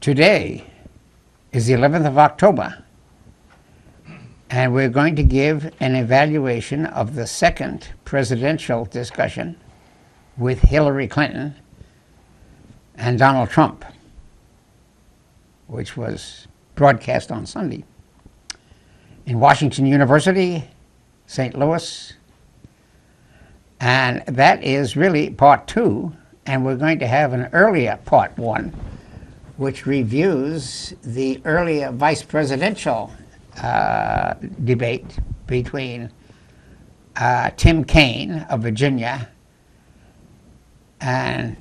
Today is the 11th of October, and we're going to give an evaluation of the second presidential discussion with Hillary Clinton and Donald Trump, which was broadcast on Sunday in Washington University, St. Louis. And that is really part two, and we're going to have an earlier part one, which reviews the earlier vice presidential debate between Tim Kaine of Virginia and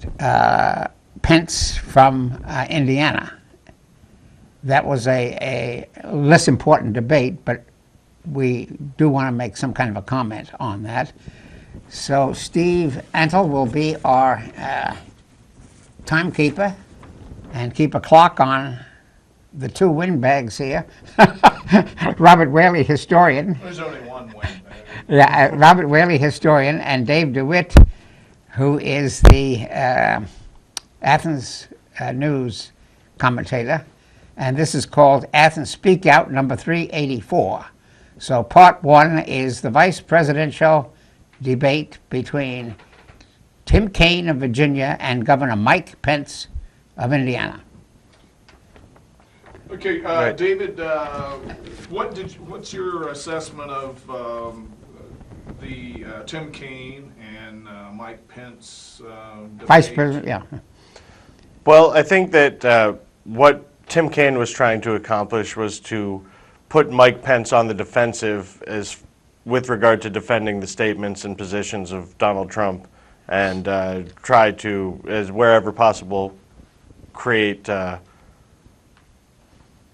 Pence from Indiana. That was a less important debate, but we do want to make some kind of a comment on that. So Steve Antle will be our timekeeper and keep a clock on the two windbags here. Robert Whaley, historian. There's only one windbag. Yeah, Robert Whaley, historian, and Dave DeWitt, who is the Athens news commentator. And this is called Athens Speakout number 384. So part one is the vice presidential debate between Tim Kaine of Virginia and Governor Mike Pence of Indiana. Okay, David, what's your assessment of the Tim Kaine and Mike Pence debate? Vice President, yeah. Well, I think that what Tim Kaine was trying to accomplish was to put Mike Pence on the defensive as with regard to defending the statements and positions of Donald Trump, and try to, as wherever possible, create the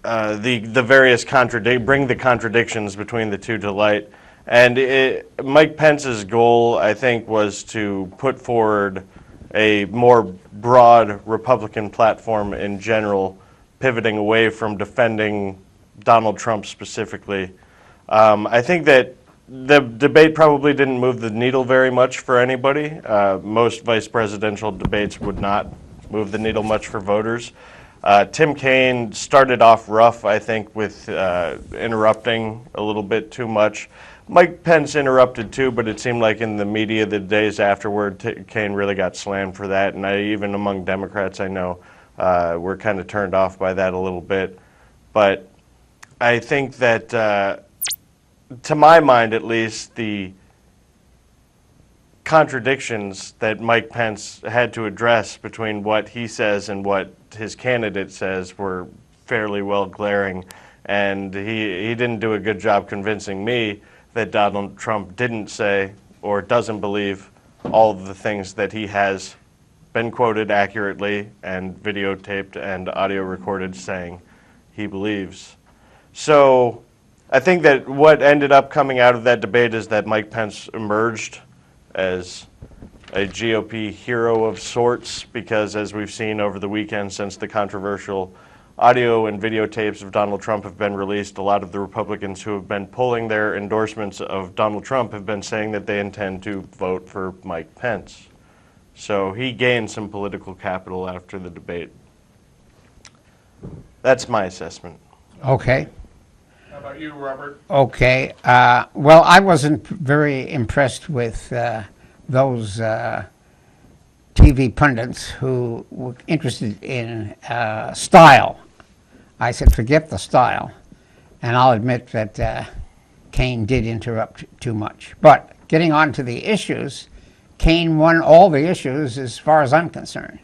various bring the contradictions between the two to light. And Mike Pence's goal, I think, was to put forward a more broad Republican platform in general, pivoting away from defending Donald Trump specifically. I think that the debate probably didn't move the needle very much for anybody. Most vice presidential debates would not move the needle much for voters. Tim Kaine started off rough, I think, with interrupting a little bit too much. Mike Pence interrupted too, but it seemed like in the media the days afterward, Kaine really got slammed for that, and even among Democrats I know were kind of turned off by that a little bit. But I think that, to my mind at least, the contradictions that Mike Pence had to address between what he says and what his candidate says were fairly well glaring, and he didn't do a good job convincing me that Donald Trump didn't say or doesn't believe all of the things that he has been quoted accurately and videotaped and audio recorded saying he believes. So I think that what ended up coming out of that debate is that Mike Pence emerged as a GOP hero of sorts, because as we've seen over the weekend since the controversial audio and videotapes of Donald Trump have been released, a lot of the Republicans who have been pulling their endorsements of Donald Trump have been saying that they intend to vote for Mike Pence. So he gained some political capital after the debate. That's my assessment. Okay. How about you, Robert? Okay. Well, I wasn't very impressed with those TV pundits who were interested in style. I said, forget the style. And I'll admit that Kaine did interrupt too much. But getting on to the issues, Kaine won all the issues as far as I'm concerned.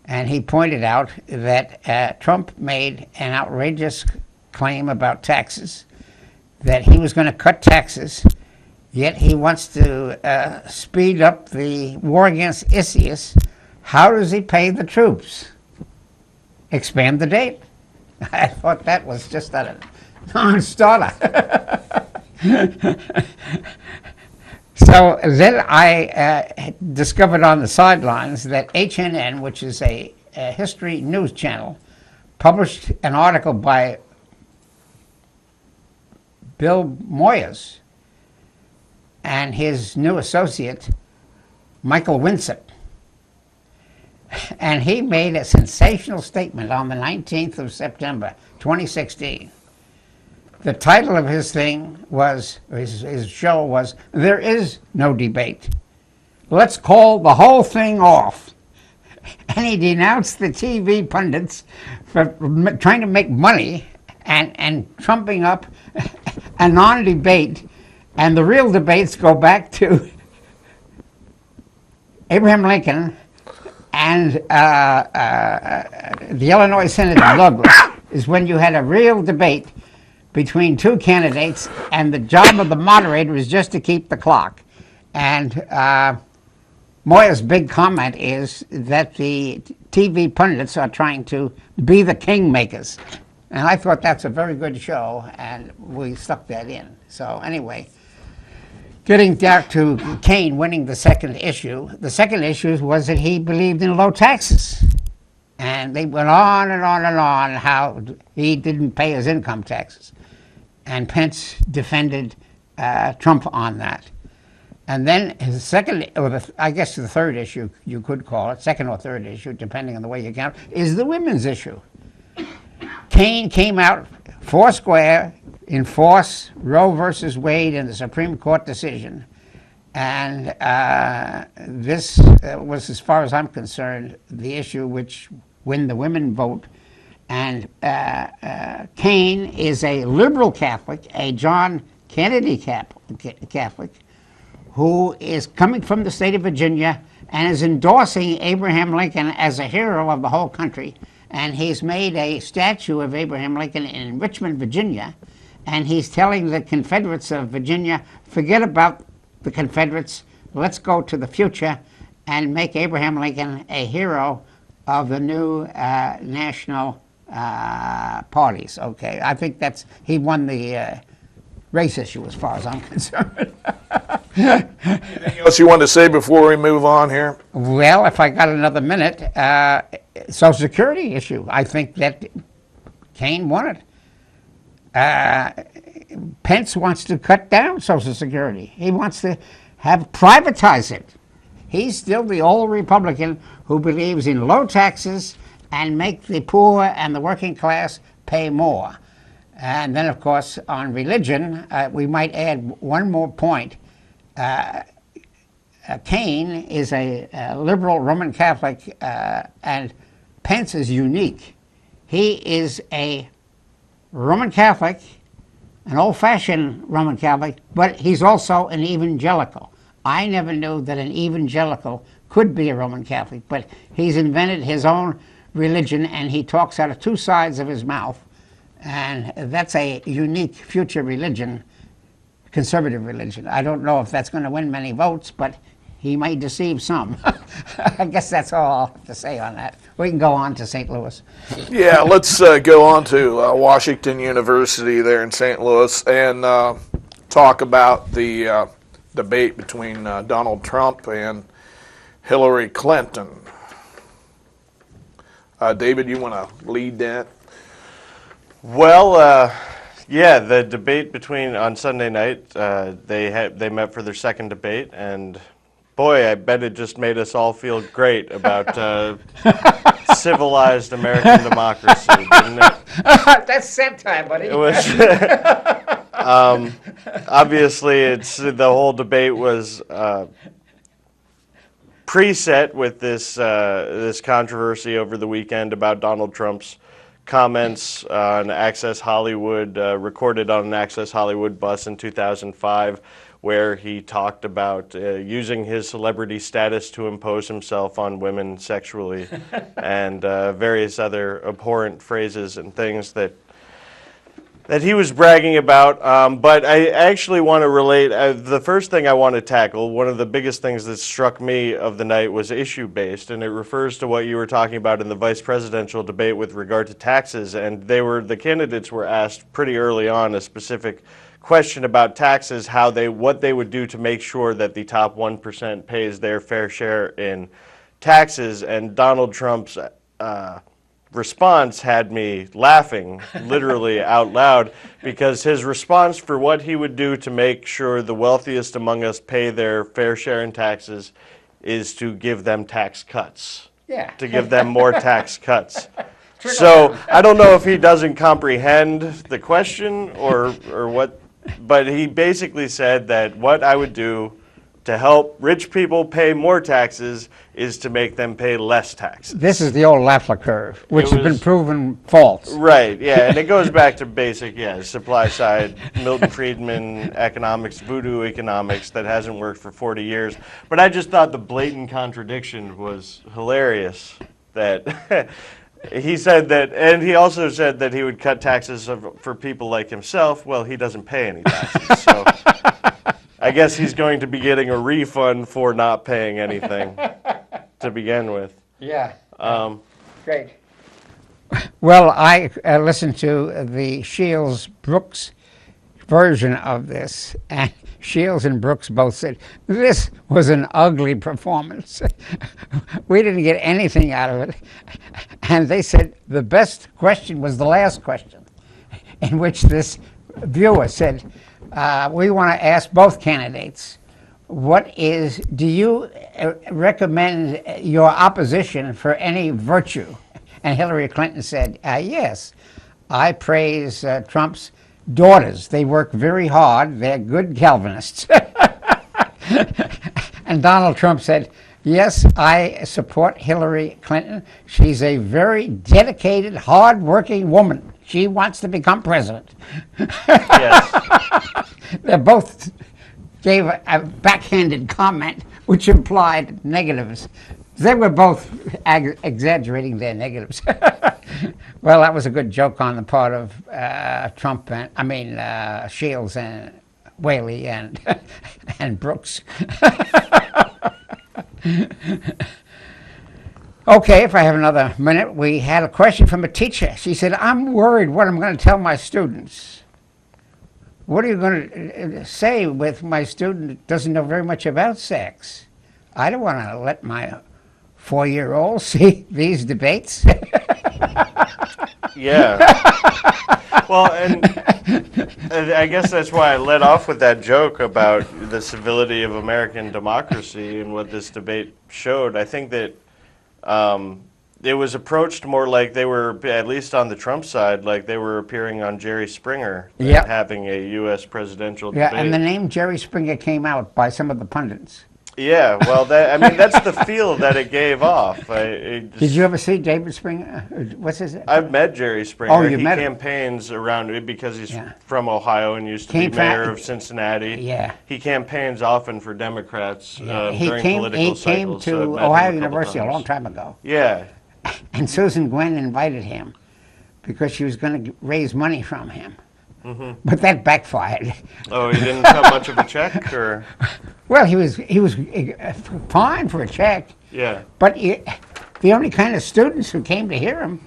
And he pointed out that Trump made an outrageous claim about taxes, that he was going to cut taxes, yet he wants to speed up the war against ISIS. How does he pay the troops? Expand the date. I thought that was just a non-starter. So then I discovered on the sidelines that HNN, which is a history news channel, published an article by Bill Moyers and his new associate, Michael Winsett. And he made a sensational statement on the 19th of September, 2016. The title of his thing was, his show was, "There is no debate. Let's call the whole thing off." And he denounced the TV pundits for trying to make money and trumping up a non-debate. And the real debates go back to Abraham Lincoln and the Illinois Senator Douglas, is when you had a real debate between two candidates, and the job of the moderator is just to keep the clock. And Moya's big comment is that the TV pundits are trying to be the kingmakers. And I thought that's a very good show, and we stuck that in. So anyway, getting back to Kane winning the second issue was that he believed in low taxes. And they went on and on and on how he didn't pay his income taxes. And Pence defended Trump on that. And then his second, or I guess the third issue, you could call it, second or third issue, depending on the way you count, is the women's issue. Kane came out foursquare, enforce Roe versus Wade in the Supreme Court decision. And this was, as far as I'm concerned, the issue which, when the women vote. And Kane is a liberal Catholic, a John Kennedy Catholic, who is coming from the state of Virginia and is endorsing Abraham Lincoln as a hero of the whole country. And he's made a statue of Abraham Lincoln in Richmond, Virginia, and he's telling the Confederates of Virginia, forget about the Confederates, let's go to the future and make Abraham Lincoln a hero of the new national parties. Okay, I think he won the race issue as far as I'm concerned. Anything else you want to say before we move on here? Well, if I got another minute, Social Security issue. I think that Kane won it. Pence wants to cut down Social Security. He wants to privatize it. He's still the old Republican who believes in low taxes and make the poor and the working class pay more. And then, of course, on religion, we might add one more point. Kane is a liberal Roman Catholic, and Pence is unique. He is a Roman Catholic, an old-fashioned Roman Catholic, but he's also an evangelical. I never knew that an evangelical could be a Roman Catholic, but he's invented his own religion, and he talks out of two sides of his mouth. And that's a unique future religion, conservative religion. I don't know if that's going to win many votes, but he may deceive some. I guess that's all I'll have to say on that. We can go on to St. Louis. Yeah, let's go on to Washington University there in St. Louis and talk about the debate between Donald Trump and Hillary Clinton. David, you want to lead that? Well, yeah, the debate on Sunday night, they met for their second debate, and boy, I bet it just made us all feel great about civilized American democracy, didn't it? That's set time, buddy. It was. Obviously, the whole debate was preset with this controversy over the weekend about Donald Trump's comments on Access Hollywood, recorded on an Access Hollywood bus in 2005, where he talked about using his celebrity status to impose himself on women sexually, and various other abhorrent phrases and things that he was bragging about. But I actually want to relate, the first thing I want to tackle, one of the biggest things that struck me of the night was issue-based, and it refers to what you were talking about in the vice presidential debate with regard to taxes. And the candidates were asked pretty early on a specific question about taxes, what they would do to make sure that the top 1% pays their fair share in taxes. And Donald Trump's response had me laughing literally out loud, because his response for what he would do to make sure the wealthiest among us pay their fair share in taxes is to give them tax cuts. Yeah. to give them more tax cuts. So I don't know if he doesn't comprehend the question or what, but he basically said that what I would do to help rich people pay more taxes is to make them pay less taxes. This is the old Lafleur curve, which has been was- proven false. Right, yeah, and it goes back to basic, supply side, Milton Friedman economics, voodoo economics that hasn't worked for 40 years. But I just thought the blatant contradiction was hilarious that he said that, and he also said that he would cut taxes for people like himself. Well, he doesn't pay any taxes, so I guess he's going to be getting a refund for not paying anything to begin with. Yeah. Great. Well, I listened to the Shields Brooks version of this, and Shields and Brooks both said this was an ugly performance. We didn't get anything out of it. And they said the best question was the last question, in which this viewer said, we want to ask both candidates, do you recommend your opposition for any virtue? And Hillary Clinton said, yes. I praise Trump's daughters. They work very hard. They're good Calvinists. And Donald Trump said, yes, I support Hillary Clinton. She's a very dedicated, hard-working woman. She wants to become president. Yes. They both gave a backhanded comment which implied negatives. They were both exaggerating their negatives. Well, that was a good joke on the part of Trump and Shields and Whaley and and Brooks. Okay, if I have another minute, we had a question from a teacher. She said, I'm worried what I'm going to tell my students. What are you going to say with my student that doesn't know very much about sex? I don't want to let my 4-year-old see these debates. Yeah. Well, and I guess that's why I led off with that joke about the civility of American democracy and what this debate showed. I think that it was approached more like they were, at least on the Trump side, like they were appearing on Jerry Springer and Yep. having a U.S. presidential Yeah, debate. and the name Jerry Springer came out by some of the pundits. Yeah, well, that's the feel that it gave off. Did you ever see David Springer? What's his name? I've met Jerry Springer. Oh, you he met him. campaigns around it because he's Yeah. from Ohio and used to Came be mayor fra- of Cincinnati. Yeah. He campaigns often for Democrats He during came political to cycles. so I've met him Ohio a couple University a times. long time ago. Yeah. And Susan Gwynn invited him because she was going to raise money from him. Mm-hmm. But that backfired. Oh, he didn't cut much of a check, or Well, he was fine for a check, yeah. but the only kind of students who came to hear him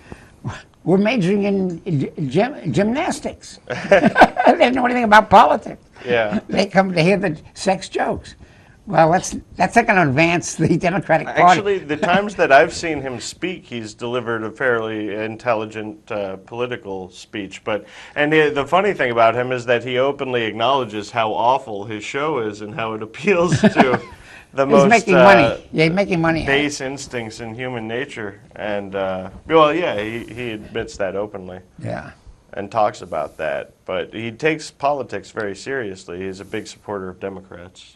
were majoring in gymnastics. They didn't know anything about politics. Yeah. They come to hear the sex jokes. Well, that's not going to advance the Democratic Party. Actually, the times that I've seen him speak, he's delivered a fairly intelligent political speech. The funny thing about him is that he openly acknowledges how awful his show is and how it appeals to the He's most making money. Yeah, he's making money. base instincts in human nature. And well, yeah, he admits that openly Yeah. and talks about that. But he takes politics very seriously. He's a big supporter of Democrats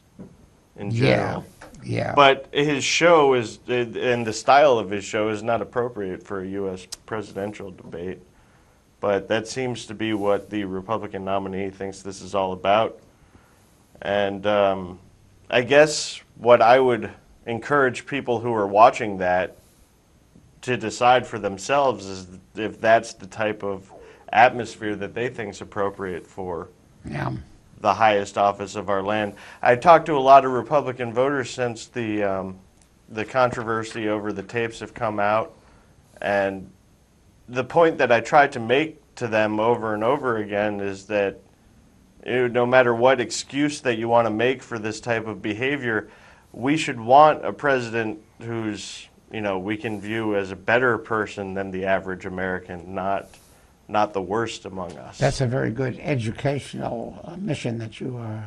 in general. Yeah. But his show is, and the style of his show is not appropriate for a U.S. presidential debate. But that seems to be what the Republican nominee thinks this is all about. And I guess what I would encourage people who are watching that to decide for themselves is if that's the type of atmosphere that they think is appropriate for Yeah. the highest office of our land. I talked to a lot of Republican voters since the controversy over the tapes have come out, and the point that I tried to make to them over and over again is that no matter what excuse that you want to make for this type of behavior, we should want a president who's, we can view as a better person than the average American, not the worst among us. That's a very good educational mission that you are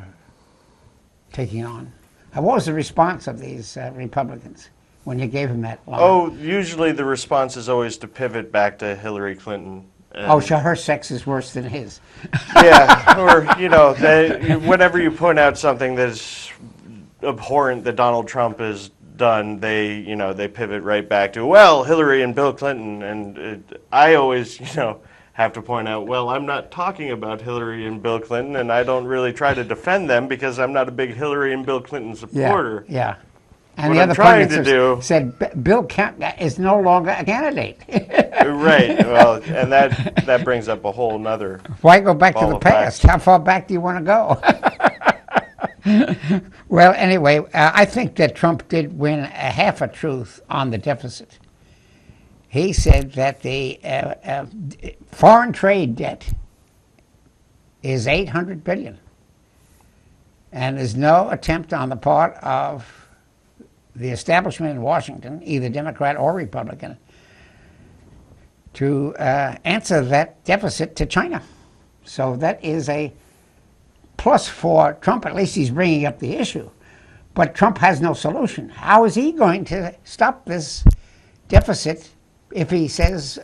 taking on. What was the response of these Republicans when you gave him that line? Oh, usually the response is always to pivot back to Hillary Clinton. Oh, so her sex is worse than his. Yeah, or, whenever you point out something that's abhorrent that Donald Trump has done, they pivot right back to, well, Hillary and Bill Clinton. And I always, have to point out, well, I'm not talking about Hillary and Bill Clinton, and I don't really try to defend them because I'm not a big Hillary and Bill Clinton supporter. Yeah. And What the I'm other trying pundits to do- said Bill is no longer a candidate. Right. Well, and that brings up a whole nother. Why go back to Ball the of past? wax. How far back do you want to go? Well, anyway, I think that Trump did win a half a truth on the deficit. He said that the foreign trade debt is $800 billion, and there's no attempt on the part of the establishment in Washington, either Democrat or Republican, to answer that deficit to China. So that is a plus for Trump. At least he's bringing up the issue. But Trump has no solution. How is he going to stop this deficit if he says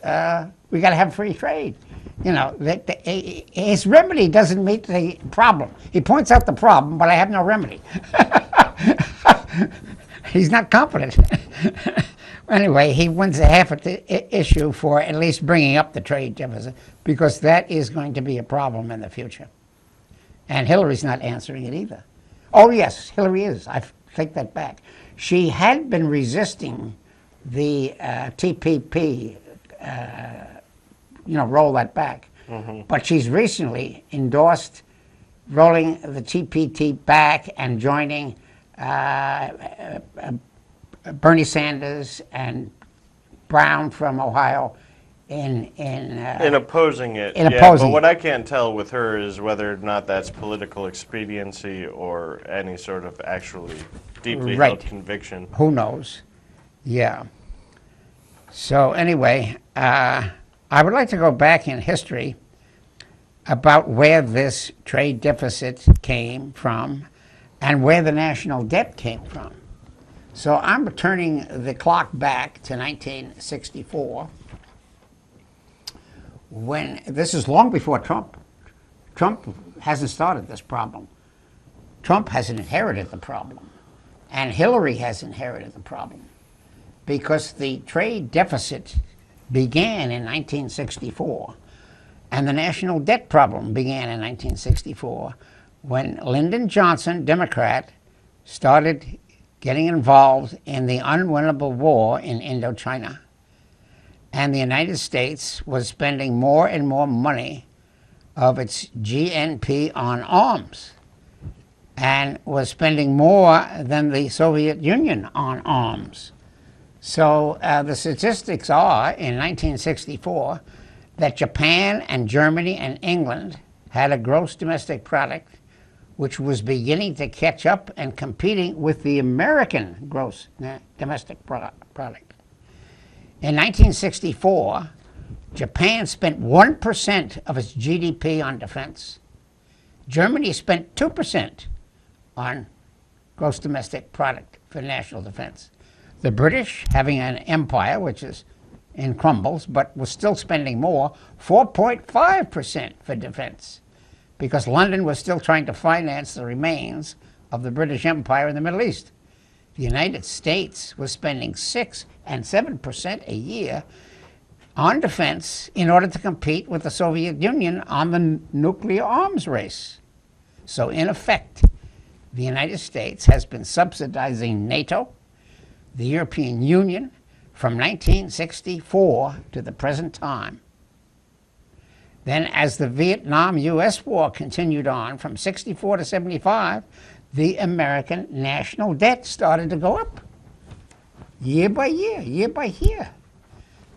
we got to have free trade? His remedy doesn't meet the problem. He points out the problem, but I have no remedy. He's not confident. Anyway, he wins a half issue for at least bringing up the trade deficit, because that is going to be a problem in the future. And Hillary's not answering it either. Oh, yes, Hillary is. I take that back. She had been resisting the TPP, roll that back. Mm-hmm. But she's recently endorsed rolling the TPP back and joining Bernie Sanders and Brown from Ohio in opposing it. In opposing but what it. I can't tell with her is whether or not that's political expediency or any sort of actually deeply held conviction. Who knows? Yeah. So anyway, I would like to go back in history about where this trade deficit came from and where the national debt came from. So I'm turning the clock back to 1964, when this is long before Trump. Trump hasn't started this problem. Trump has inherited the problem, and Hillary has inherited the problem, because the trade deficit began in 1964, and the national debt problem began in 1964, when Lyndon Johnson, Democrat, started getting involved in the unwinnable war in Indochina. And the United States was spending more and more money of its GNP on arms, and was spending more than the Soviet Union on arms. So the statistics are, in 1964, that Japan and Germany and England had a gross domestic product which was beginning to catch up and competing with the American gross domestic product. In 1964, Japan spent 1% of its GDP on defense. Germany spent 2% on gross domestic product for national defense. The British, having an empire which is in crumbles, but was still spending more, 4.5% for defense, because London was still trying to finance the remains of the British Empire in the Middle East. The United States was spending 6 and 7% a year on defense in order to compete with the Soviet Union on the nuclear arms race. So in effect, the United States has been subsidizing NATO, the European Union, from 1964 to the present time. Then, as the Vietnam-U.S. War continued on from 64 to 75, the American national debt started to go up year by year, year by year.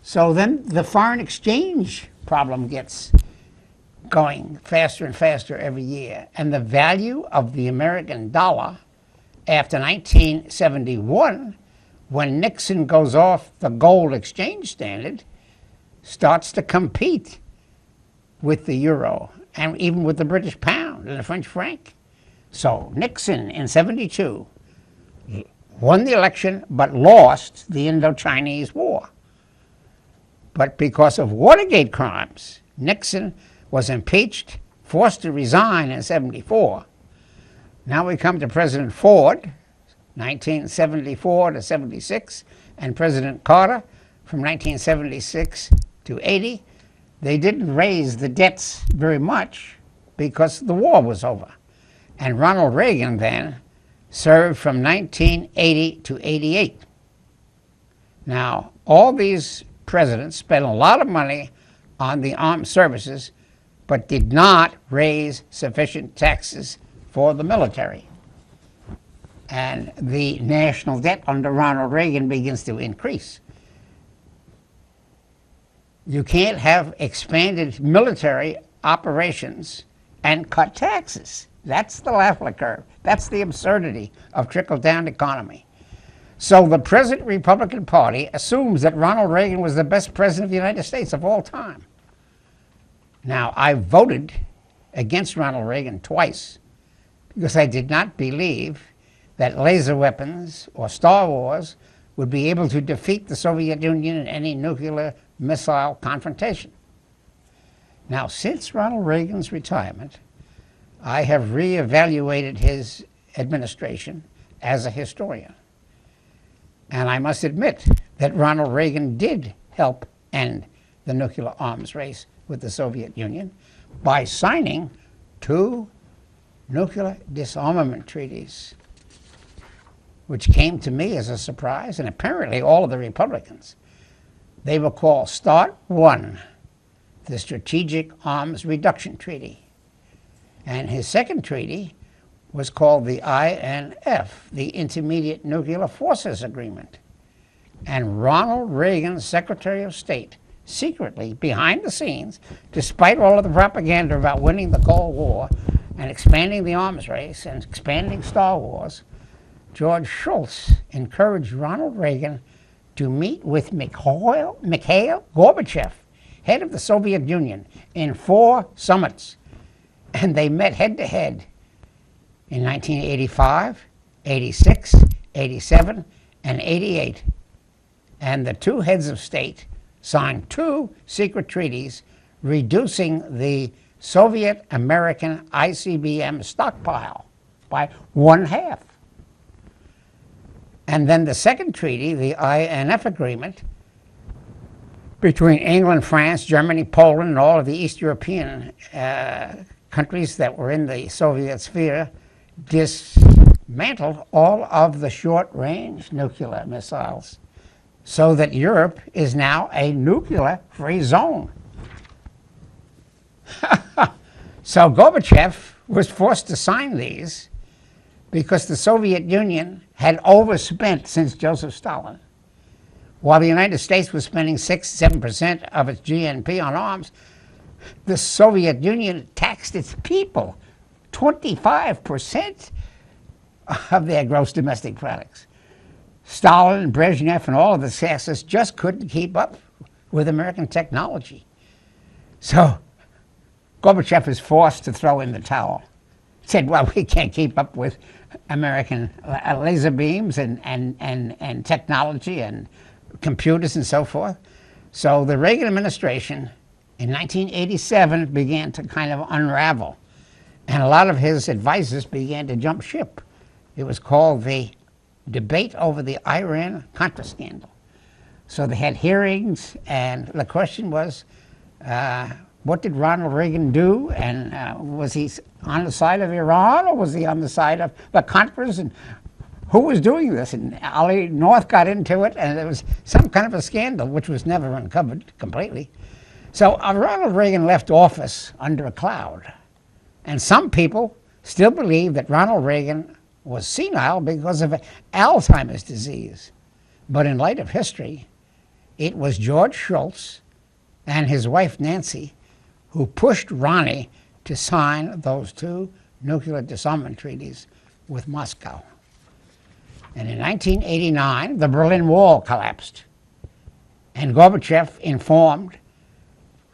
So then the foreign exchange problem gets going faster and faster every year. And the value of the American dollar after 1971, when Nixon goes off the gold exchange standard, starts to compete with the euro and even with the British pound and the French franc. So Nixon in 72 won the election but lost the Indo-Chinese War. But because of Watergate crimes, Nixon was impeached, forced to resign in '74. Now we come to President Ford, 1974 to '76, and President Carter from 1976 to '80. They didn't raise the debts very much because the war was over. And Ronald Reagan then served from 1980 to '88. Now, all these presidents spent a lot of money on the armed services, but did not raise sufficient taxes for the military. And the national debt under Ronald Reagan begins to increase. You can't have expanded military operations and cut taxes. That's the Lafleur curve. That's the absurdity of trickle-down economy. So the present Republican Party assumes that Ronald Reagan was the best president of the United States of all time. Now, I voted against Ronald Reagan twice because I did not believe that laser weapons or Star Wars would be able to defeat the Soviet Union in any nuclear missile confrontation. Now, since Ronald Reagan's retirement, I have reevaluated his administration as a historian. And I must admit that Ronald Reagan did help end the nuclear arms race with the Soviet Union by signing 2 nuclear disarmament treaties, which came to me as a surprise, and apparently all of the Republicans. They were called START 1, the Strategic Arms Reduction Treaty. And his second treaty was called the INF, the Intermediate Nuclear Forces Agreement. And Ronald Reagan, Secretary of State, secretly, behind the scenes, despite all of the propaganda about winning the Cold War and expanding the arms race and expanding Star Wars, George Shultz encouraged Ronald Reagan to meet with Mikhail Gorbachev, head of the Soviet Union, in 4 summits. And they met head-to-head in 1985, 86, 87, and 88. And the 2 heads of state signed 2 secret treaties reducing the Soviet-American ICBM stockpile by 1/2. And then the second treaty, the INF agreement, between England, France, Germany, Poland, and all of the East European countries that were in the Soviet sphere, dismantled all of the short-range nuclear missiles so that Europe is now a nuclear-free zone. So Gorbachev was forced to sign these because the Soviet Union had overspent since Joseph Stalin. While the United States was spending 6-7% of its GNP on arms, the Soviet Union taxed its people 25% of their gross domestic products. Stalin, Brezhnev, and all of the successors just couldn't keep up with American technology. So Gorbachev was forced to throw in the towel. He said, well, we can't keep up with American laser beams and technology and computers and so forth. So the Reagan administration in 1987 began to kind of unravel. And a lot of his advisors began to jump ship. It was called the debate over the Iran-Contra scandal. So they had hearings, and the question was, what did Ronald Reagan do? And was he on the side of Iran, or was he on the side of the Contras? And who was doing this? And Ali North got into it, and there was some kind of a scandal, which was never uncovered completely. So Ronald Reagan left office under a cloud. And some people still believe that Ronald Reagan was senile because of Alzheimer's disease. But in light of history, it was George Shultz and his wife Nancy who pushed Ronnie to sign those 2 nuclear disarmament treaties with Moscow. And in 1989, the Berlin Wall collapsed. And Gorbachev informed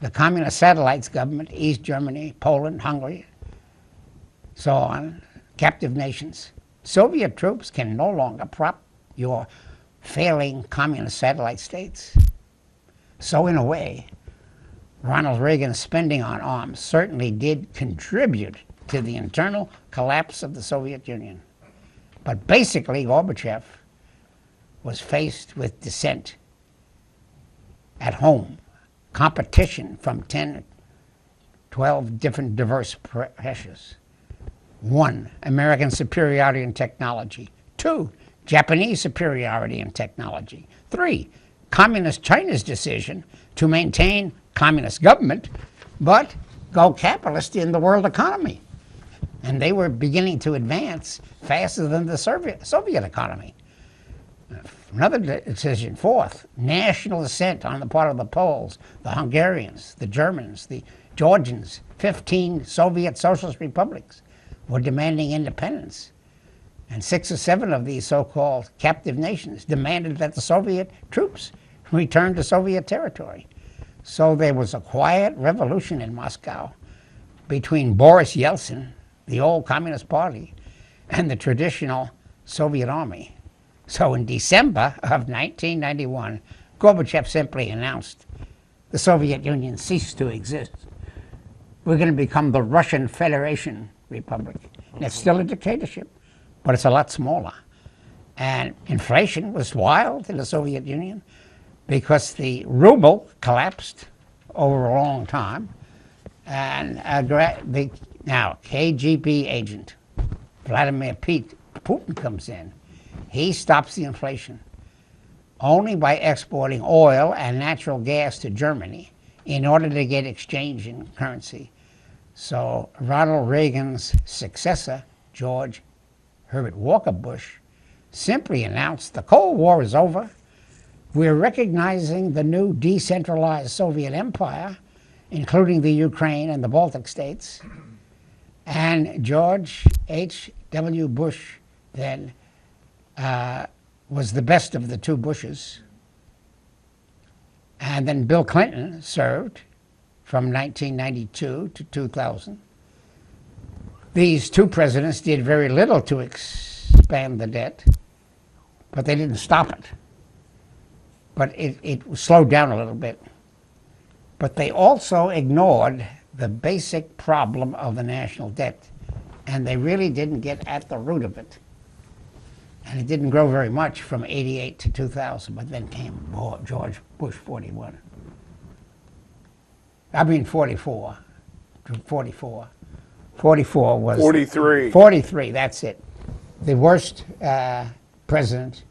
the communist satellites government, East Germany, Poland, Hungary, so on, captive nations, Soviet troops can no longer your failing communist satellite states. So in a way, Ronald Reagan's spending on arms certainly did contribute to the internal collapse of the Soviet Union. But basically, Gorbachev was faced with dissent at home, competition from 10, 12 different diverse pressures. 1, American superiority in technology. 2, Japanese superiority in technology. 3, Communist China's decision to maintain communist government, but go capitalist in the world economy. And they were beginning to advance faster than the Soviet economy. Another decision, 4th, national dissent on the part of the Poles, the Hungarians, the Germans, the Georgians. 15 Soviet socialist republics were demanding independence. And 6 or 7 of these so-called captive nations demanded that the Soviet troops return to Soviet territory. So there was a quiet revolution in Moscow between Boris Yeltsin, the old Communist Party, and the traditional Soviet Army. So in December of 1991, Gorbachev simply announced the Soviet Union ceased to exist. We're going to become the Russian Federation Republic. And it's still a dictatorship, but it's a lot smaller. And inflation was wild in the Soviet Union because the ruble collapsed over a long time. And now KGB agent Vladimir Putin comes in. He stops the inflation only by exporting oil and natural gas to Germany in order to get exchange in currency. So Ronald Reagan's successor, George Herbert Walker Bush, simply announced the Cold War is over. We're recognizing the new decentralized Soviet empire, including the Ukraine and the Baltic states. And George H.W. Bush then was the best of the 2 Bushes. And then Bill Clinton served from 1992 to 2000. These 2 presidents did very little to expand the debt, but they didn't stop it. But it slowed down a little bit. But they also ignored the basic problem of the national debt, and they really didn't get at the root of it. And it didn't grow very much from 88 to 2000, but then came George Bush 41. I mean 44. 44. 44 was... 43. 43, that's it. The worst president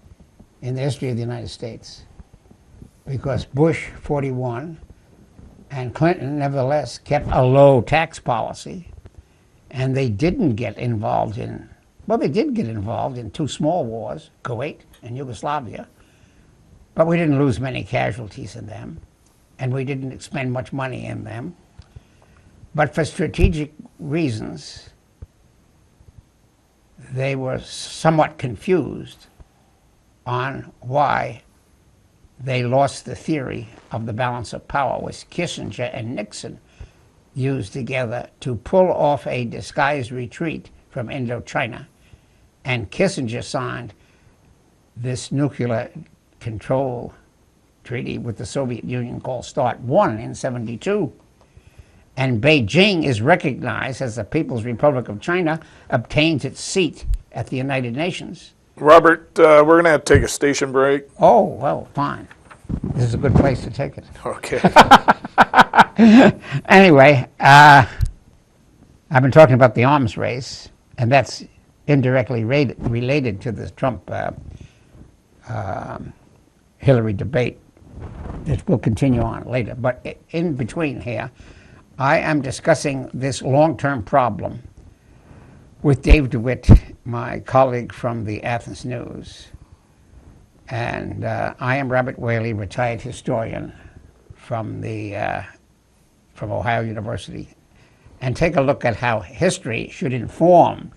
in the history of the United States. Because Bush 41 and Clinton nevertheless kept a low tax policy, and they didn't get involved in, well, they did get involved in 2 small wars, Kuwait and Yugoslavia, but we didn't lose many casualties in them, and we didn't expend much money in them. But for strategic reasons, they were somewhat confused on why they lost the theory of the balance of power, which Kissinger and Nixon used together to pull off a disguised retreat from Indochina. And Kissinger signed this nuclear control treaty with the Soviet Union called START 1 in '72. And Beijing is recognized as the People's Republic of China, obtains its seat at the United Nations. Robert, we're going to have to take a station break. Oh, well, fine. This is a good place to take it. Okay. Anyway, I've been talking about the arms race, and that's indirectly related to this Trump Hillary debate that will continue on later. But in between here, I am discussing this long-term problem with Dave DeWitt, my colleague from the Athens News. And I am Robert Whaley, retired historian from Ohio University. And take a look at how history should inform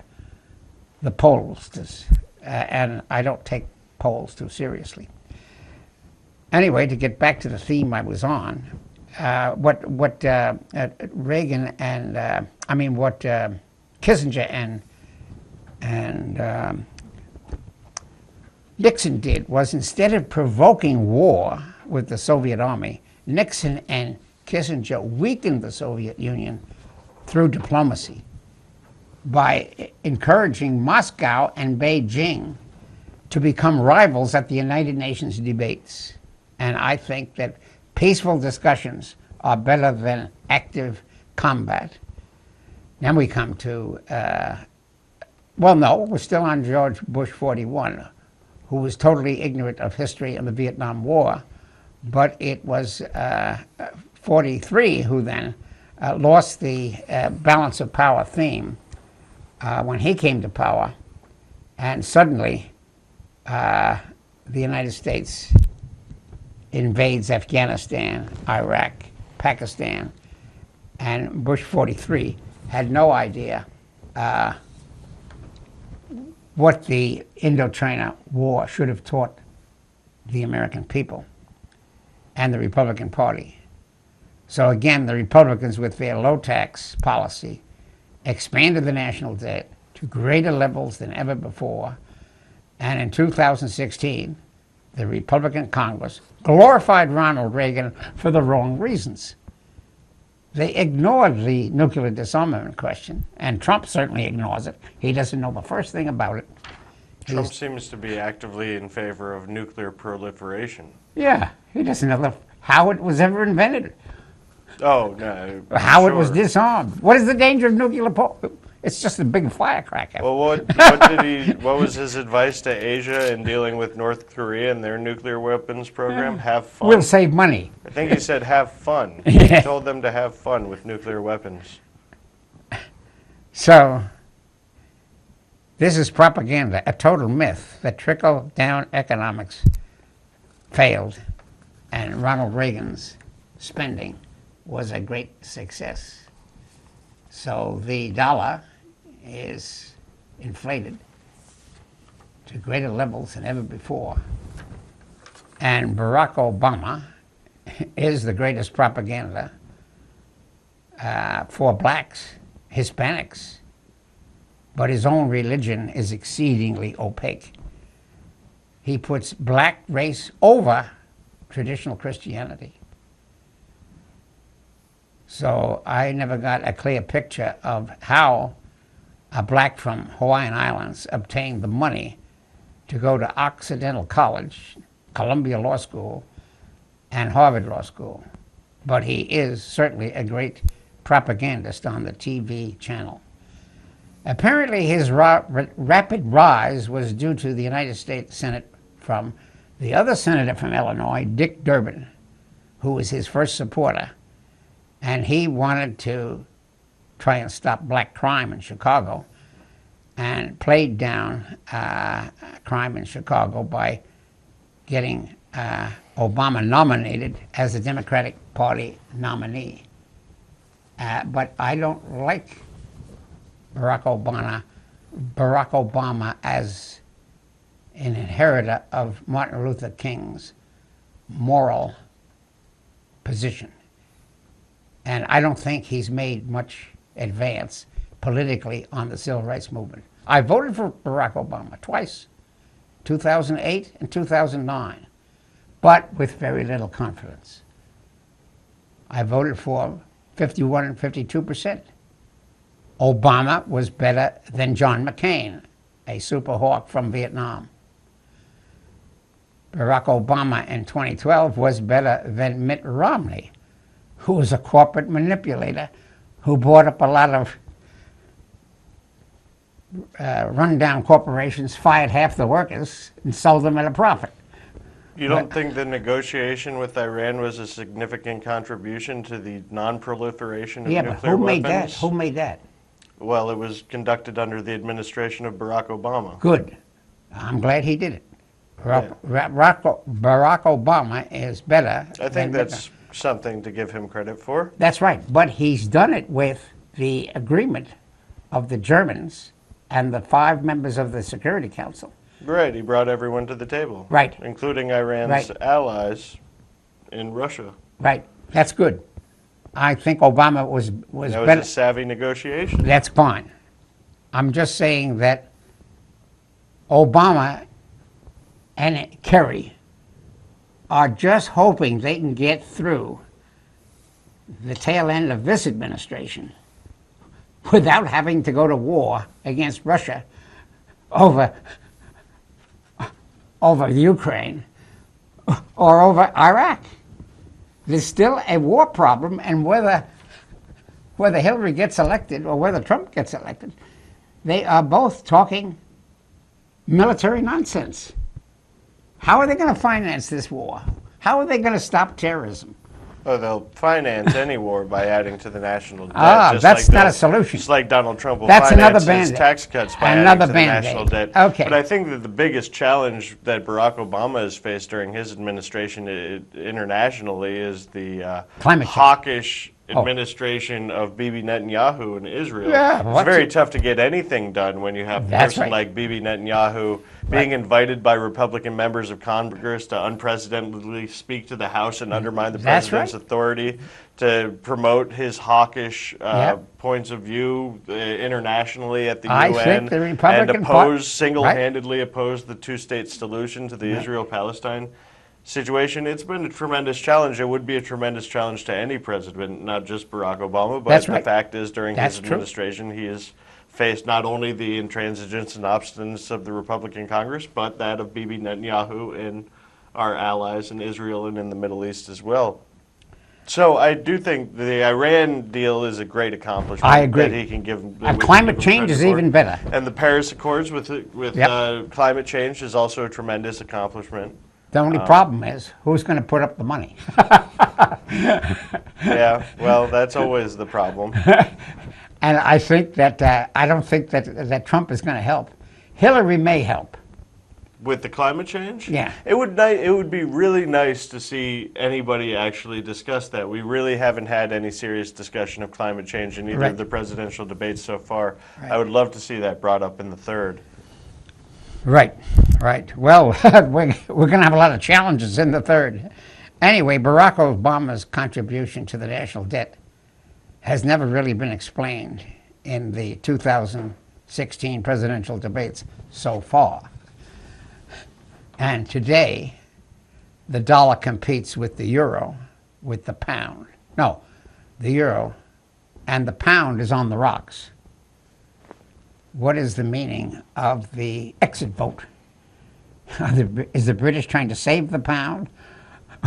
the pollsters. And I don't take polls too seriously. Anyway, to get back to the theme I was on, what Reagan and what Kissinger and Nixon did was, instead of provoking war with the Soviet Army, Nixon and Kissinger weakened the Soviet Union through diplomacy by encouraging Moscow and Beijing to become rivals at the United Nations debates. And I think that peaceful discussions are better than active combat. Then we come to, well, no, we're still on George Bush 41, who was totally ignorant of history and the Vietnam War, but it was 43 who then lost the balance of power theme when he came to power, and suddenly the United States invades Afghanistan, Iraq, Pakistan, and Bush 43 had no idea what the Indochina War should have taught the American people and the Republican Party. So again, the Republicans, with their low tax policy, expanded the national debt to greater levels than ever before. And in 2016, the Republican Congress glorified Ronald Reagan for the wrong reasons. They ignored the nuclear disarmament question, and Trump certainly ignores it. He doesn't know the first thing about it. Trump seems to be actively in favor of nuclear proliferation. Yeah, he doesn't know how it was ever invented, Oh, no. how it was disarmed. What is the danger of nuclear It's just a big firecracker. Well, what was his advice to Asia in dealing with North Korea and their nuclear weapons program? Have fun. We'll save money. I think he said have fun. Yeah. He told them to have fun with nuclear weapons. So, this is propaganda, a total myth that trickle-down economics failed, and Ronald Reagan's spending was a great success. So the dollar is inflated to greater levels than ever before. And Barack Obama is the greatest propaganda for blacks, Hispanics, but his own religion is exceedingly opaque. He puts black race over traditional Christianity. So I never got a clear picture of how a black from Hawaiian Islands obtained the money to go to Occidental College, Columbia Law School, and Harvard Law School. But he is certainly a great propagandist on the TV channel. Apparently his rapid rise was due to the United States Senate from the other senator from Illinois, Dick Durbin, who was his first supporter. And he wanted to try and stop black crime in Chicago, and played down crime in Chicago by getting Obama nominated as the Democratic Party nominee. But I don't like Barack Obama as an inheritor of Martin Luther King's moral position. And I don't think he's made much advance politically on the civil rights movement. I voted for Barack Obama twice, 2008 and 2009, but with very little confidence. I voted for 51 and 52%. Obama was better than John McCain, a super hawk from Vietnam. Barack Obama in 2012 was better than Mitt Romney, who was a corporate manipulator who bought up a lot of rundown corporations, fired half the workers, and sold them at a profit. You don't think the negotiation with Iran was a significant contribution to the non-proliferation of nuclear weapons? Yeah, but who made that? Who made that? Well, it was conducted under the administration of Barack Obama. Good. I'm glad he did it. Barack Obama is better. I think that's something to give him credit for. That's right, but he's done it with the agreement of the Germans and the 5 members of the Security Council. Right, he brought everyone to the table. Right. Including Iran's allies in Russia. Right, that's good. I think Obama was That was better. a savvy negotiation. That's fine. I'm just saying that Obama and Kerry are just hoping they can get through the tail end of this administration without having to go to war against Russia over Ukraine or over Iraq. There's still a war problem, and whether Hillary gets elected or whether Trump gets elected, they are both talking military nonsense. How are they going to finance this war? How are they going to stop terrorism? Oh, they'll finance any war by adding to the national debt. That's not a solution. Just like Donald Trump will That's finance another his Band-Aid. tax cuts by Another adding to the Band-Aid. national debt. Okay. But I think that the biggest challenge that Barack Obama has faced during his administration internationally is the Climate change. hawkish administration of Bibi Netanyahu in Israel. Yeah, it's very tough to get anything done when you have a That's person right. like Bibi Netanyahu being invited by Republican members of Congress to unprecedentedly speak to the House and undermine the That's president's right. authority, to promote his hawkish Yep. points of view internationally at the I UN, think the Republican and Right. single-handedly oppose the two-state solution to the Israel-Palestine situation. It's been a tremendous challenge. It would be a tremendous challenge to any president, not just Barack Obama, but That's the right. fact is during That's his true. administration he has faced not only the intransigence and obstinance of the Republican Congress, but that of Bibi Netanyahu and our allies in Israel and in the Middle East as well. So I do think the Iran deal is a great accomplishment. I agree. That he can give. that And we can climate give him change credit is for. even better. And the Paris Accords with Yep. climate change is also a tremendous accomplishment. The only problem is, who's going to put up the money? Yeah, well, that's always the problem. And I think that I don't think that Trump is going to help. Hillary may help. With the climate change? Yeah. It would be really nice to see anybody actually discuss that. We really haven't had any serious discussion of climate change in either Right. of the presidential debates so far. Right. I would love to see that brought up in the third. Right, right. Well, we're going to have a lot of challenges in the third. Anyway, Barack Obama's contribution to the national debt has never really been explained in the 2016 presidential debates so far. And today, the dollar competes with the euro, with the pound. No, the euro, and the pound is on the rocks. What is the meaning of the exit vote? Is the British trying to save the pound?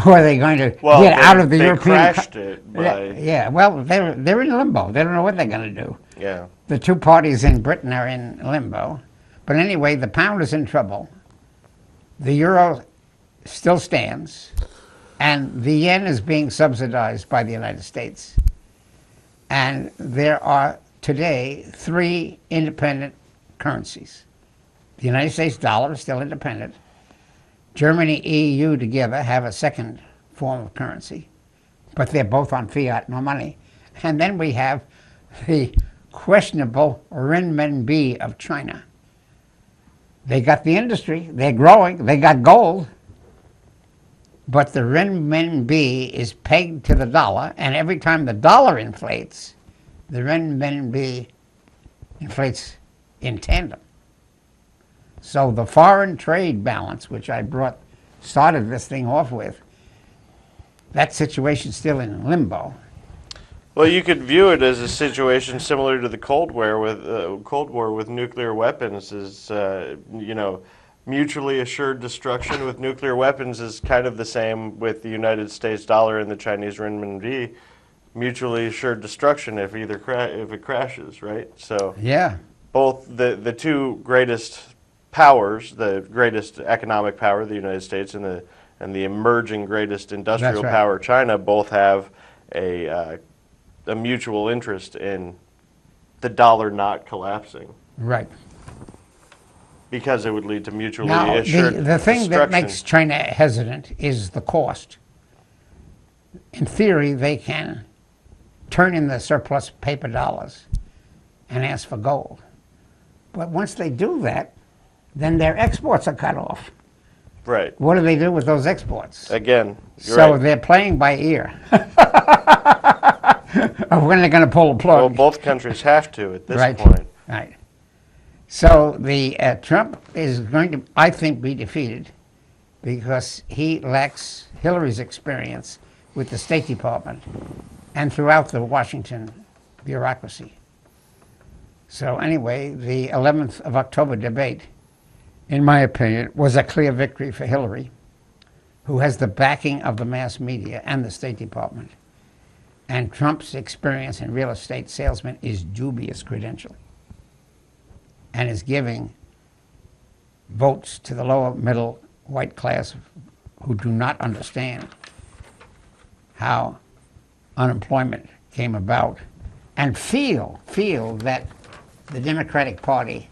Or are they going to get out of the European? They crashed it by... Yeah, well, they're in limbo. They don't know what they're going to do. Yeah. The two parties in Britain are in limbo. But anyway, the pound is in trouble. The euro still stands. And the yen is being subsidized by the United States. And there are today 3 independent currencies. The United States dollar is still independent. Germany, EU together have a second form of currency, but they're both on fiat, no money. And then we have the questionable renminbi of China. They got the industry, they're growing, they got gold, but the renminbi is pegged to the dollar, and every time the dollar inflates, the renminbi inflates in tandem. So the foreign trade balance, which I started this thing off with, that situation's still in limbo. Well, you could view it as a situation similar to the Cold War with nuclear weapons. Is mutually assured destruction with nuclear weapons is kind of the same with the United States dollar and the Chinese renminbi. Mutually assured destruction if if it crashes, right? So yeah, both the two greatest powers, the greatest economic power, the United States, and the emerging greatest industrial right. power, China, both have a mutual interest in the dollar not collapsing, right. because it would lead to mutually Now, assured the thing that destruction. makes China hesitant is the cost. In theory, they can turn in the surplus paper dollars and ask for gold. But once they do that, then their exports are cut off. Right. What do they do with those exports? Again, you're So right. they're playing by ear of when they're going to pull the plug. Well, both countries have to at this Right. point. Right. So the Trump is going to, I think, be defeated because he lacks Hillary's experience with the State Department and throughout the Washington bureaucracy. So anyway, the 11th of October debate, in my opinion, was a clear victory for Hillary, who has the backing of the mass media and the State Department. And Trump's experience in real estate salesman is dubious credential and is giving votes to the lower middle white class who do not understand how unemployment came about and feel that the Democratic Party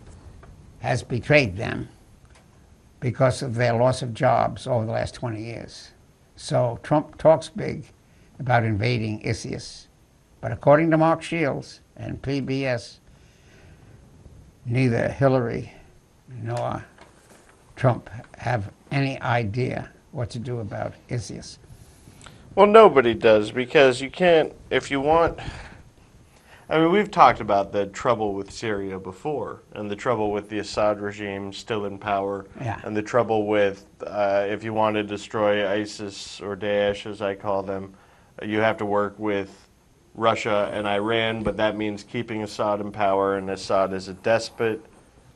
has betrayed them because of their loss of jobs over the last 20 years. So Trump talks big about invading Issues, but according to Mark Shields and PBS, neither Hillary nor Trump have any idea what to do about Issues. Well, nobody does, because you can't, if you want, I mean, we've talked about the trouble with Syria before, and the trouble with the Assad regime still in power, Yeah. and the trouble with, if you want to destroy ISIS or Daesh, as I call them, you have to work with Russia and Iran, but that means keeping Assad in power, and Assad is a despot,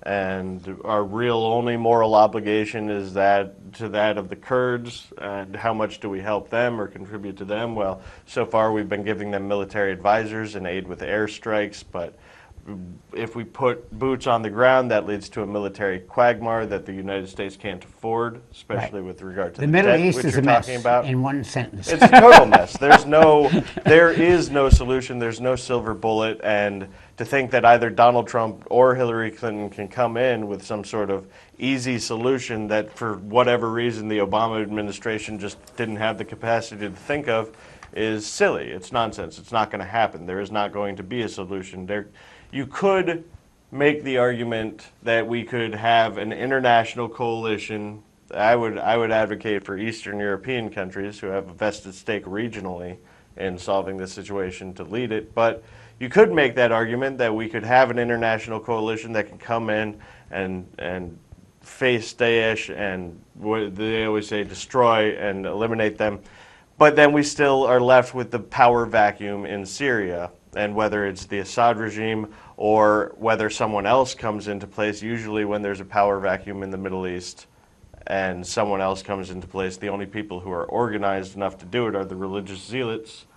and our real only moral obligation is that of the Kurds, and how much do we help them or contribute to them? Well, so far we've been giving them military advisors and aid with airstrikes, but if we put boots on the ground, that leads to a military quagmire that the United States can't afford, especially Right. with regard to The Middle debt, East which is you're a mess talking about. in one sentence. It's a total mess. There is no solution. There's no silver bullet. And to think that either Donald Trump or Hillary Clinton can come in with some sort of easy solution that, for whatever reason, the Obama administration just didn't have the capacity to think of is silly. It's nonsense. It's not going to happen. There is not going to be a solution. You could make the argument that we could have an international coalition. I would advocate for Eastern European countries who have a vested stake regionally in solving this situation to lead it. But you could make that argument that we could have an international coalition that can come in and face Daesh and what they always say, destroy and eliminate them. But then we still are left with the power vacuum in Syria. And whether it's the Assad regime or whether someone else comes into place, usually when there's a power vacuum in the Middle East and someone else comes into place, the only people who are organized enough to do it are the religious zealots,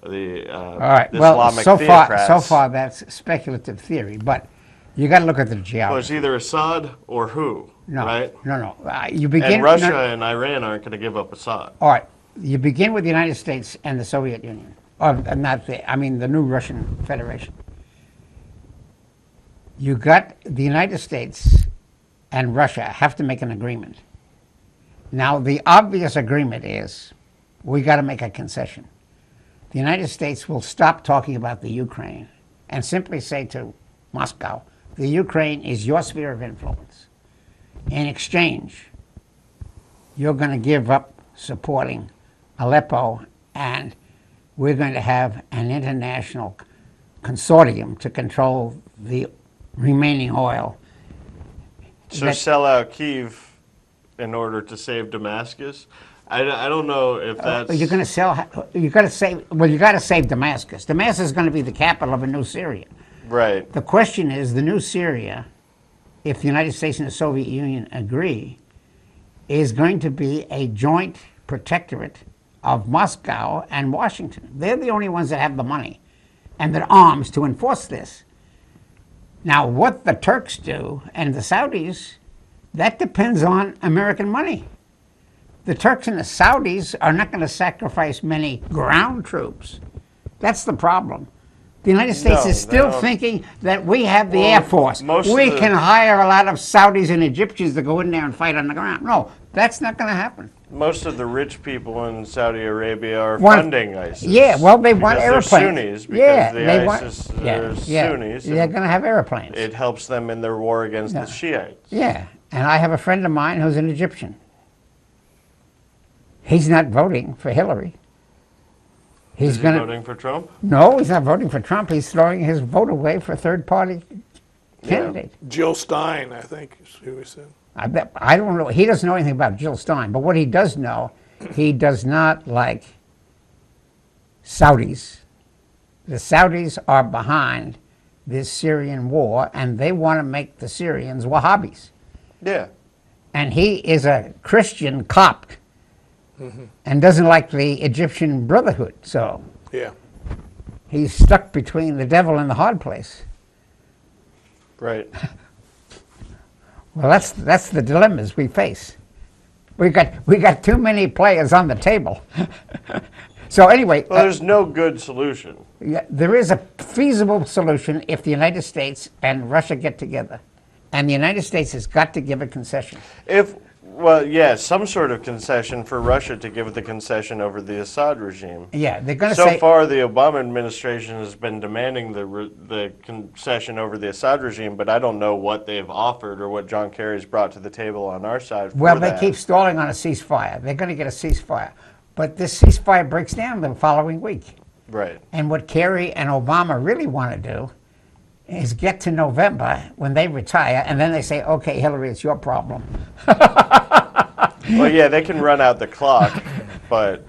the All right. Islamic so theocrats. far that's speculative theory, but you got to look at the geography. Well, it's either Assad or who, No, right? no. You begin. And Russia and Iran aren't going to give up Assad. All right. You begin with the United States and the Soviet Union. The new Russian Federation. You got the United States and Russia have to make an agreement. Now, the obvious agreement is we got to make a concession. The United States will stop talking about the Ukraine and simply say to Moscow, the Ukraine is your sphere of influence. In exchange, you're going to give up supporting Aleppo, and we're going to have an international consortium to control the remaining oil. So sell out Kyiv in order to save Damascus? I don't know if that's... You're going to sell... You got to save... Well, you got to save Damascus. Damascus is going to be the capital of a new Syria. Right. The question is, the new Syria, if the United States and the Soviet Union agree, is going to be a joint protectorate of Moscow and Washington. They're the only ones that have the money and the arms to enforce this. Now, what the Turks do and the Saudis, that depends on American money. The Turks and the Saudis are not going to sacrifice many ground troops. That's the problem. The United States is still thinking that we have the Air Force. We can hire a lot of Saudis and Egyptians to go in there and fight on the ground. No, that's not going to happen. Most of the rich people in Saudi Arabia are funding ISIS. Yeah, well, they want airplanes. They're Sunnis, because they're Sunnis. They're going to have airplanes. It helps them in their war against the Shiites. Yeah, and I have a friend of mine who's an Egyptian. He's not voting for Hillary. Is he voting for Trump? No, he's not voting for Trump. He's throwing his vote away for a third-party candidate. Jill Stein, I think, is who he said. I don't know. He doesn't know anything about Jill Stein, but what he does know, he does not like Saudis. The Saudis are behind this Syrian war, and they want to make the Syrians Wahhabis. Yeah. And he is a Christian Copt and doesn't like the Egyptian Brotherhood. So Yeah. he's stuck between the devil and the hard place. Right. Well, that's the dilemmas we face. We got too many players on the table. So anyway, Well, there's no good solution. yeah, there is a feasible solution if the United States and Russia get together, and the United States has got to give a concession. Well, yeah, some sort of concession for Russia to give the concession over the Assad regime. Yeah, they're going to So say. far, the Obama administration has been demanding the concession over the Assad regime, but I don't know what they've offered or what John Kerry's brought to the table on our side. For Well, they that. keep stalling on a ceasefire. They're going to get a ceasefire, but this ceasefire breaks down the following week. Right. And what Kerry and Obama really want to do is get to November when they retire, and then they say, "Okay, Hillary, it's your problem." Well, yeah, they can run out the clock, but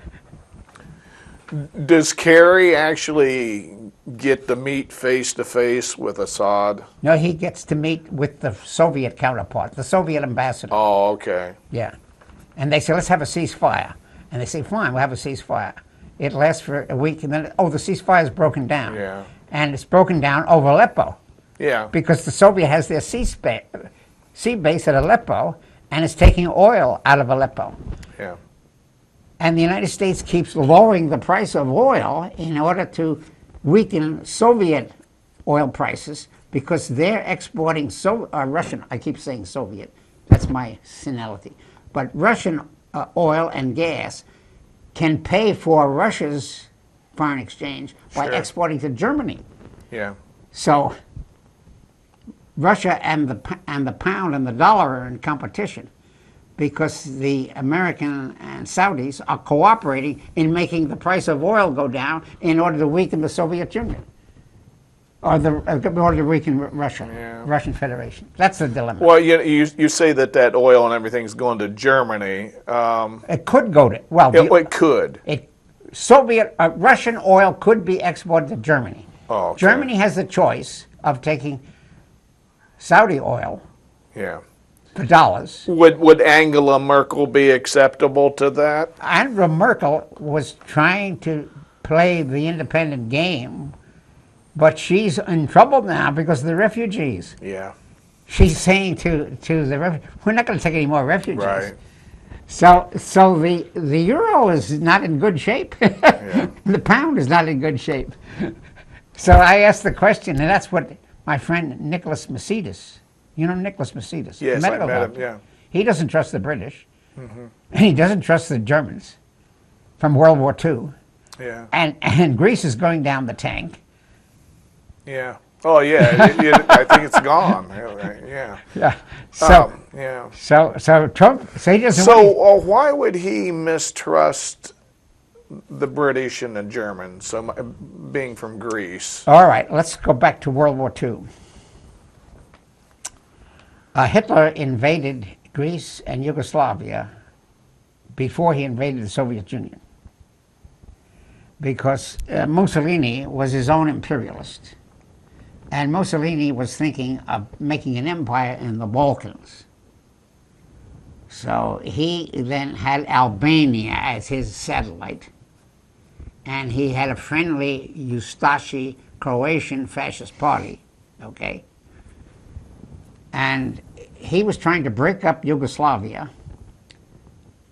Does Kerry actually get to meet face to face with Assad? No, he gets to meet with the Soviet counterpart, the Soviet ambassador. Oh, okay. Yeah. And they say, let's have a ceasefire. And they say, fine, we'll have a ceasefire. It lasts for a week, and then, the ceasefire is broken down. Yeah. And it's broken down over Aleppo, Yeah. because the Soviet has their sea base at Aleppo, and it's taking oil out of Aleppo. Yeah. And the United States keeps lowering the price of oil in order to weaken Soviet oil prices, because they're exporting Russian, I keep saying Soviet, that's my senility, but Russian oil and gas can pay for Russia's foreign exchange by Sure. exporting to Germany. Yeah. So Russia and the pound and the dollar are in competition, because the American and Saudis are cooperating in making the price of oil go down in order to weaken the Soviet Union, or in order to weaken Russia, Yeah. Russian Federation. That's the dilemma. Well, you say that oil and everything's going to Germany. It could go to It could. Russian oil could be exported to Germany. Oh, okay. Germany has the choice of taking Saudi oil Yeah. for dollars. Would Angela Merkel be acceptable to that? Angela Merkel was trying to play the independent game, but she's in trouble now because of the refugees. Yeah. She's saying to the refugees, we're not going to take any more refugees. Right. So the euro is not in good shape. The pound is not in good shape. So I asked the question, and that's what my friend Nicholas Macedas, you know Nicholas Macedas? Yes, the I medical met him, doctor. yeah. He doesn't trust the British, and he doesn't trust the Germans from World War II. Yeah. And Greece is going down the tank. Yeah. Oh, yeah. I think it's gone. Yeah. Yeah. So Yeah. so Trump. So he doesn't. want So why would he mistrust the British and the Germans? So being from Greece. All right. Let's go back to World War II. Hitler invaded Greece and Yugoslavia before he invaded the Soviet Union, because Mussolini was his own imperialist. And Mussolini was thinking of making an empire in the Balkans. So he then had Albania as his satellite. And he had a friendly Ustashi Croatian fascist party, okay? And he was trying to break up Yugoslavia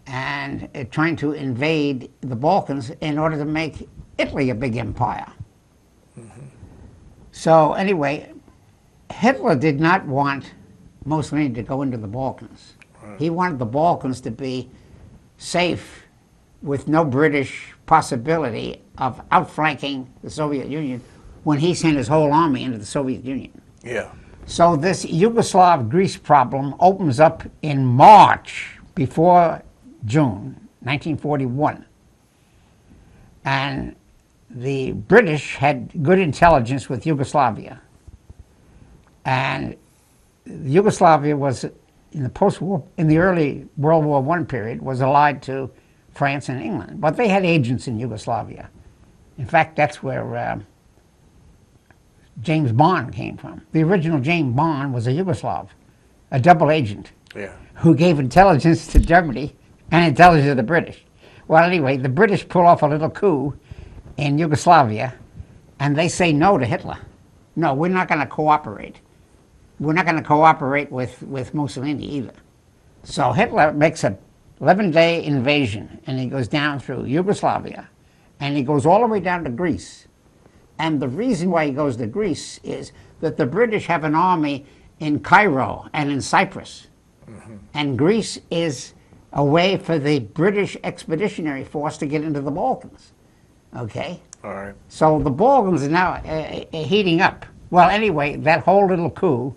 and trying to invade the Balkans in order to make Italy a big empire. So anyway, Hitler did not want Mussolini to go into the Balkans. He wanted the Balkans to be safe with no British possibility of outflanking the Soviet Union when he sent his whole army into the Soviet Union. Yeah. So this Yugoslav-Greece problem opens up in March before June 1941. And the British had good intelligence with Yugoslavia. And Yugoslavia was in the early World War I period was allied to France and England, but they had agents in Yugoslavia. In fact, that's where James Bond came from. The original James Bond was a Yugoslav, a double agent, who gave intelligence to Germany and intelligence to the British. Well, anyway, the British pull off a little coup in Yugoslavia, and they say no to Hitler. No, we're not going to cooperate. We're not going to cooperate with Mussolini either. So Hitler makes a 11-day invasion, and he goes down through Yugoslavia, and he goes all the way down to Greece. And the reason why he goes to Greece is that the British have an army in Cairo and in Cyprus. And Greece is a way for the British Expeditionary Force to get into the Balkans. Okay? All right. So the Balkans are now heating up. Well, anyway, that whole little coup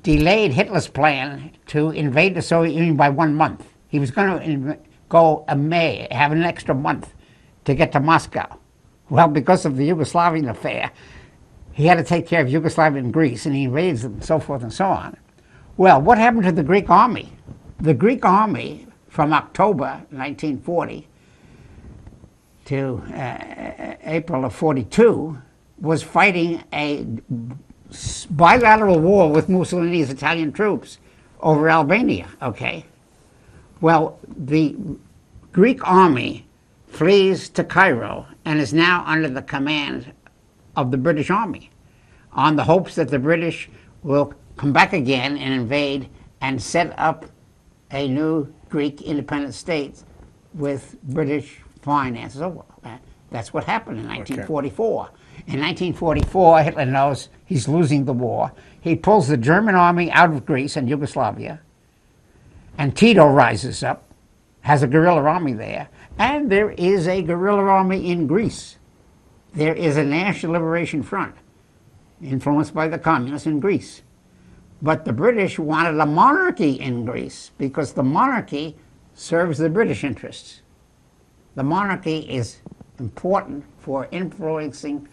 delayed Hitler's plan to invade the Soviet Union by 1 month. He was going to go a May, have an extra month to get to Moscow. Well, because of the Yugoslavian affair, he had to take care of Yugoslavia and Greece, and he invades them, and so forth and so on. Well, what happened to the Greek army? The Greek army, from October 1940 to April of 42, was fighting a bilateral war with Mussolini's Italian troops over Albania, okay? Well, the Greek army flees to Cairo and is now under the command of the British Army on the hopes that the British will come back again and invade and set up a new Greek independent state with British finances. Oh, that's what happened in 1944. In 1944, Hitler knows he's losing the war. He pulls the German army out of Greece and Yugoslavia, and Tito rises up, has a guerrilla army there, and there is a guerrilla army in Greece. There is a National Liberation Front, influenced by the communists in Greece. But the British wanted a monarchy in Greece because the monarchy serves the British interests. The monarchy is important for influencing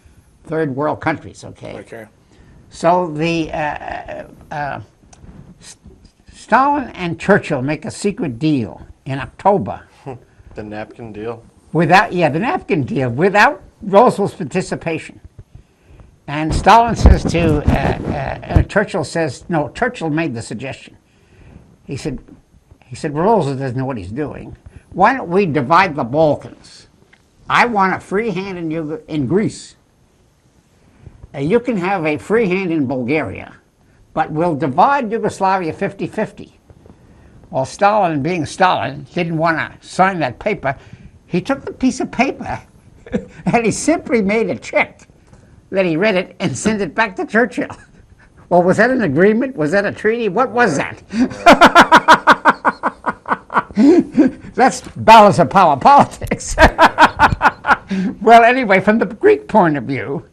third world countries, okay? Okay. So the Stalin and Churchill make a secret deal in October. The napkin deal? The napkin deal, without Roosevelt's participation. And Stalin says to, Churchill says, no, Churchill made the suggestion. He said, Roosevelt doesn't know what he's doing. Why don't we divide the Balkans? I want a free hand in Greece. You can have a free hand in Bulgaria, but we'll divide Yugoslavia 50-50. Well, Stalin, being Stalin, didn't want to sign that paper. He took the piece of paper and he simply made a check that he read it and sent it back to Churchill. Well, was that an agreement? Was that a treaty? What was that? That's balance of power politics. Well, anyway, from the Greek point of view,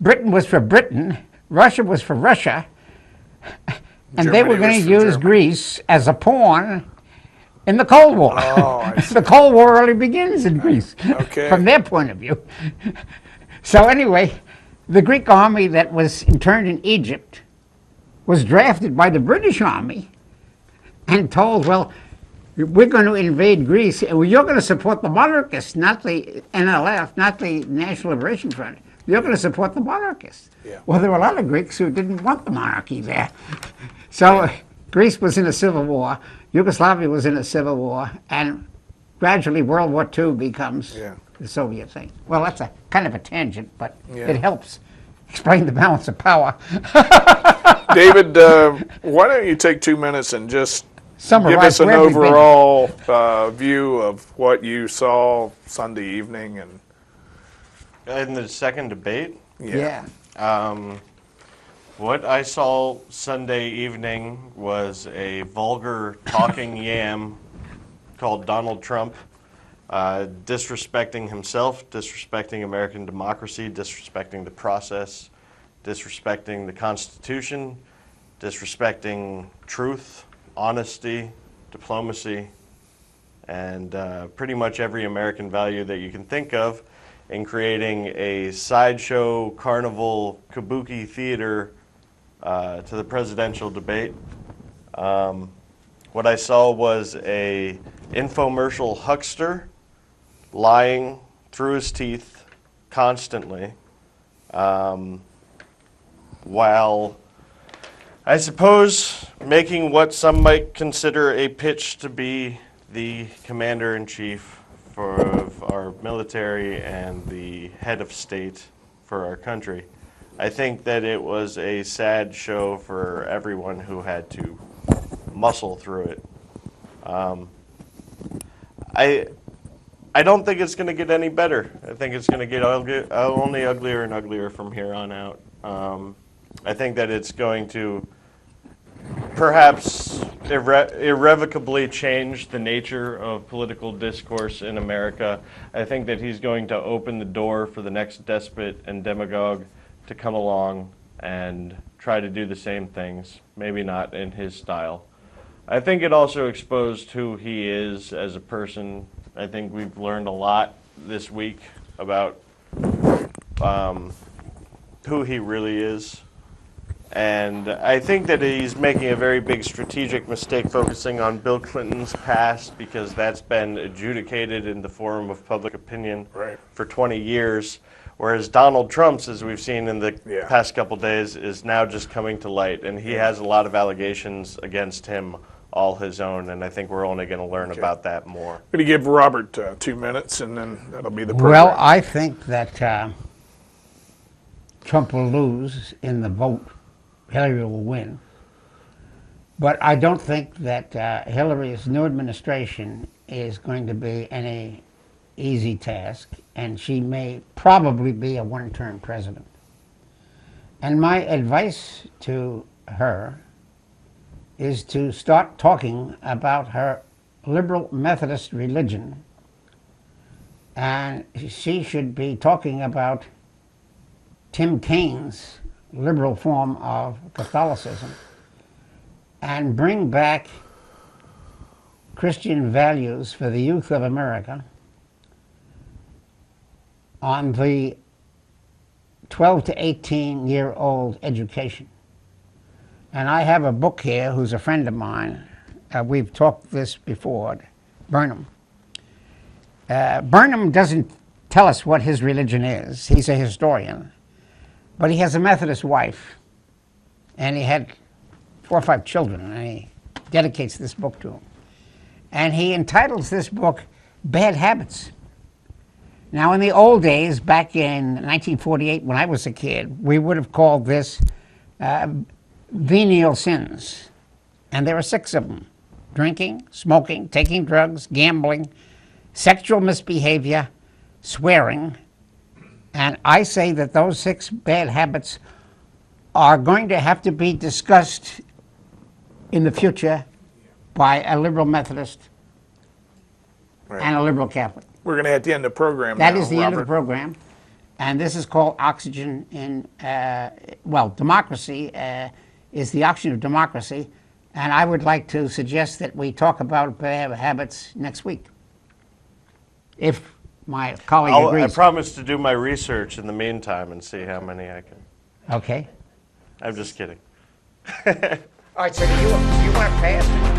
Britain was for Britain, Russia was for Russia, and they were going to use Greece as a pawn in the Cold War. Oh, the Cold War only begins in Greece, okay. from their point of view. So anyway, the Greek army that was interned in Egypt was drafted by the British Army and told, well, we're going to invade Greece, and you're going to support the monarchists, not the NLF, not the National Liberation Front. You're going to support the monarchists. Yeah. Well, there were a lot of Greeks who didn't want the monarchy there. So Greece was in a civil war, Yugoslavia was in a civil war, and gradually World War II becomes the Soviet thing. Well, that's a kind of a tangent, but it helps explain the balance of power. David, why don't you take 2 minutes and just Summarize give us an where we've been. overall view of what you saw Sunday evening and In the second debate? Yeah. What I saw Sunday evening was a vulgar talking yam called Donald Trump, disrespecting himself, disrespecting American democracy, disrespecting the process, disrespecting the Constitution, disrespecting truth, honesty, diplomacy, and pretty much every American value that you can think of, in creating a sideshow, carnival, kabuki theater to the presidential debate. What I saw was a infomercial huckster lying through his teeth constantly, while I suppose making what some might consider a pitch to be the commander-in-chief of our military and the head of state for our country. I think that it was a sad show for everyone who had to muscle through it. I don't think it's going to get any better. I think it's going to get only uglier and uglier from here on out. I think that it's going to perhaps irrevocably change the nature of political discourse in America. I think that he's going to open the door for the next despot and demagogue to come along and try to do the same things, maybe not in his style. I think it also exposed who he is as a person. I think we've learned a lot this week about who he really is. And I think that he's making a very big strategic mistake focusing on Bill Clinton's past, because that's been adjudicated in the forum of public opinion for 20 years, whereas Donald Trump's, as we've seen in the past couple days, is now just coming to light. And he has a lot of allegations against him, all his own, and I think we're only going to learn about that more. I'm going to give Robert 2 minutes, and then that'll be the program. Well, I think that Trump will lose in the vote. Hillary will win. But I don't think that Hillary's new administration is going to be any easy task, and she may probably be a one-term president. And my advice to her is to start talking about her liberal Methodist religion, and she should be talking about Tim Kaine's liberal form of Catholicism, and bring back Christian values for the youth of America on the 12 to 18-year-old education. And I have a book here who's a friend of mine. We've talked this before, Burnham. Burnham doesn't tell us what his religion is. He's a historian. But he has a Methodist wife, and he had 4 or 5 children, and he dedicates this book to them. And he entitles this book, Bad Habits. Now, in the old days, back in 1948, when I was a kid, we would have called this venial sins. And there are 6 of them: drinking, smoking, taking drugs, gambling, sexual misbehavior, swearing. And I say that those 6 bad habits are going to have to be discussed in the future by a liberal Methodist and a liberal Catholic. We're going to have to end the program That now, is the end of the Robert. program. And this is called Oxygen in, democracy is the oxygen of democracy. And I would like to suggest that we talk about bad habits next week, if my colleague I agrees. promise to do my research in the meantime and see how many I can. Okay. I'm just kidding. All right, so do you want to pass?